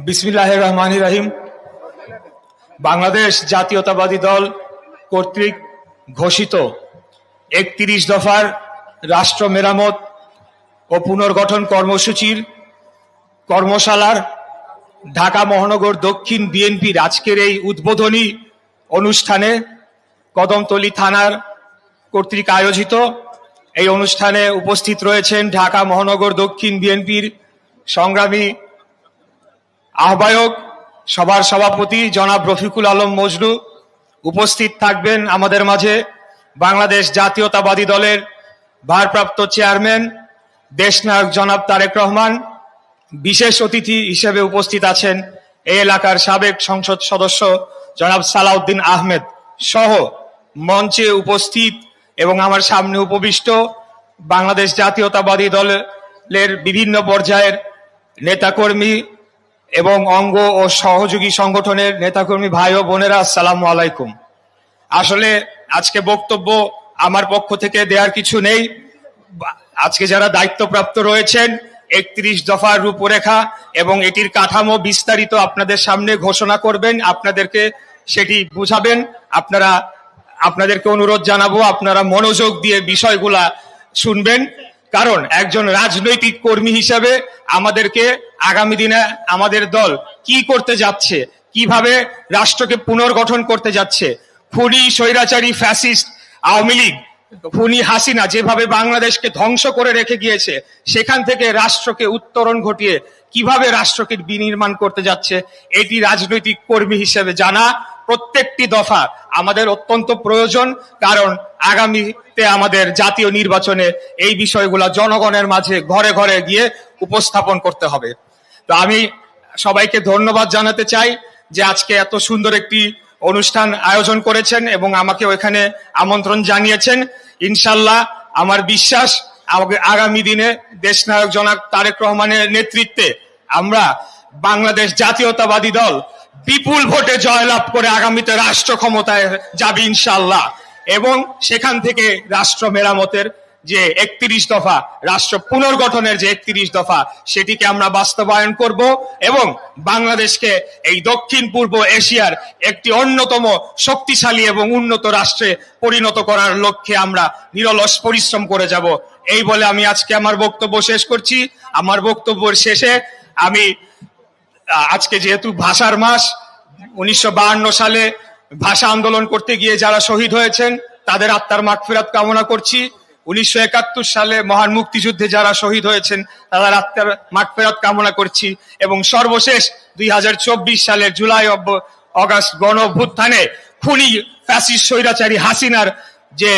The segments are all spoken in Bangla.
বিসমিল্লাহির রহমানির রহিম। বাংলাদেশ জাতীয়তাবাদী দল কর্তৃক ঘোষিত ৩১ দফার রাষ্ট্র মেরামত ও পুনর্গঠন কর্মসূচির কর্মশালার ঢাকা মহানগর দক্ষিণ বিএনপির আজকের এই উদ্বোধনী অনুষ্ঠানে কদমতলী থানার কর্তৃক আয়োজিত এই অনুষ্ঠানে উপস্থিত রয়েছেন ঢাকা মহানগর দক্ষিণ বিএনপির সংগ্রামী আহ্বায়ক, সভার সভাপতি জনাব রফিকুল আলম মজনু। উপস্থিত থাকবেন আমাদের মাঝে বাংলাদেশ জাতীয়তাবাদী দলের ভারপ্রাপ্ত চেয়ারম্যান দেশনায়ক জনাব তারেক রহমান। বিশেষ অতিথি হিসেবে উপস্থিত আছেন এই এলাকার সাবেক সংসদ সদস্য জনাব সালাউদ্দিন আহমেদ সহ মঞ্চে উপস্থিত এবং আমার সামনে উপবিষ্ট বাংলাদেশ জাতীয়তাবাদী দলের বিভিন্ন পর্যায়ের নেতাকর্মী এবং অঙ্গ ও সহযোগী সংগঠনের নেতাকর্মী ভাই ও বোনেরা, আসসালামু আলাইকুম। আসলে আজকে বক্তব্য আমার পক্ষ থেকে দেওয়ার কিছু নেই। আজকে যারা দায়িত্বপ্রাপ্ত রয়েছেন ৩১ দফার রূপরেখা এবং এটির কাঠামো বিস্তারিত আপনাদের সামনে ঘোষণা করবেন, আপনাদেরকে সেটি বুঝাবেন। আপনাদেরকে অনুরোধ জানাবো আপনারা মনোযোগ দিয়ে বিষয়গুলা শুনবেন, কারণ একজন রাজনৈতিক কর্মী হিসাবে আমাদেরকে আগামী দিনে আমাদের দল কি করতে যাচ্ছে, কিভাবে রাষ্ট্রকে পুনর্গঠন করতে যাচ্ছে, খুনি স্বৈরাচারী ফ্যাসিস্ট আওয়ামী লীগ, খুনি হাসিনা যেভাবে বাংলাদেশকে ধ্বংস করে রেখে গিয়েছে, সেখান থেকে রাষ্ট্রকে উত্তরণ ঘটিয়ে কিভাবে রাষ্ট্রকে বিনির্মাণ করতে যাচ্ছে, এটি রাজনৈতিক কর্মী হিসেবে জানা প্রত্যেকটি দফা আমাদের অত্যন্ত প্রয়োজন। কারণ আগামীতে আমাদের জাতীয় নির্বাচনে এই বিষয়গুলো জনগণের মাঝে ঘরে ঘরে গিয়ে উপস্থাপন করতে হবে। তো আমি সবাইকে ধন্যবাদ জানাতে চাই যে আজকে এত সুন্দর একটি অনুষ্ঠান আয়োজন করেছেন এবং আমাকে ওইখানে আমন্ত্রণ জানিয়েছেন। ইনশাল্লাহ আমার বিশ্বাস আগামী দিনে দেশনায়ক জনাব তারেক রহমানের নেতৃত্বে আমরা বাংলাদেশ জাতীয়তাবাদী দল বিপুল ভোটে জয়লাভ করে আগামীতে রাষ্ট্র ক্ষমতায় যাবে ইনশাল্লাহ, এবং সেখান থেকে রাষ্ট্র মেরামতের যে ৩১ দফা, রাষ্ট্র পুনর্গঠনের যে ৩১ দফা, সেটিকে আমরা বাস্তবায়ন করব এবং বাংলাদেশকে এই দক্ষিণ পূর্ব এশিয়ার একটি অন্যতম শক্তিশালী এবং উন্নত রাষ্ট্রে পরিণত করার লক্ষ্যে আমরা নিরলস পরিশ্রম করে যাব। এই বলে আমি আজকে আমার বক্তব্য শেষ করছি। আমার বক্তব্যের শেষে আমি আজকে যেহেতু ভাষার মাস, 1952 সালে ভাষা আন্দোলন করতে গিয়ে যারা শহীদ হয়েছেন তাদের আত্মার মাগফিরাত কামনা করছি। 1971 সালে মহান মুক্তিযুদ্ধে যারা শহীদ হয়েছেন তাদের আত্মার মাগফিরাত কামনা করছি, এবং সর্বশেষ 2024 সালের জুলাই অগাস্ট গণ অভ্যুত্থানে খুনি ফ্যাসিস্ট স্বৈরাচারী হাসিনার যে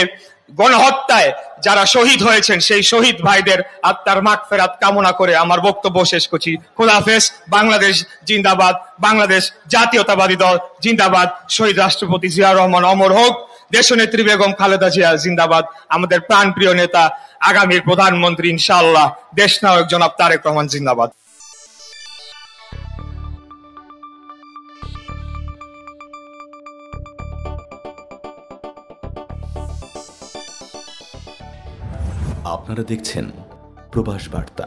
গণহত্যায় যারা শহীদ হয়েছেন সেই শহীদ ভাইদের আত্মার মাগফিরাত কামনা করে আমার বক্তব্য শেষ করছি। খোদা হাফেজ। বাংলাদেশ জিন্দাবাদ, বাংলাদেশ জাতীয়তাবাদী দল জিন্দাবাদ, শহীদ রাষ্ট্রপতি জিয়াউর রহমান অমর হোক, দেশনেত্রী বেগম খালেদা জিয়া জিন্দাবাদ, আমাদের প্রাণপ্রিয় নেতা আগামীর প্রধানমন্ত্রী ইনশাআল্লাহ দেশনায়ক জনাব তারেক রহমান জিন্দাবাদ। আপনারা দেখছেন প্রবাস বার্তা।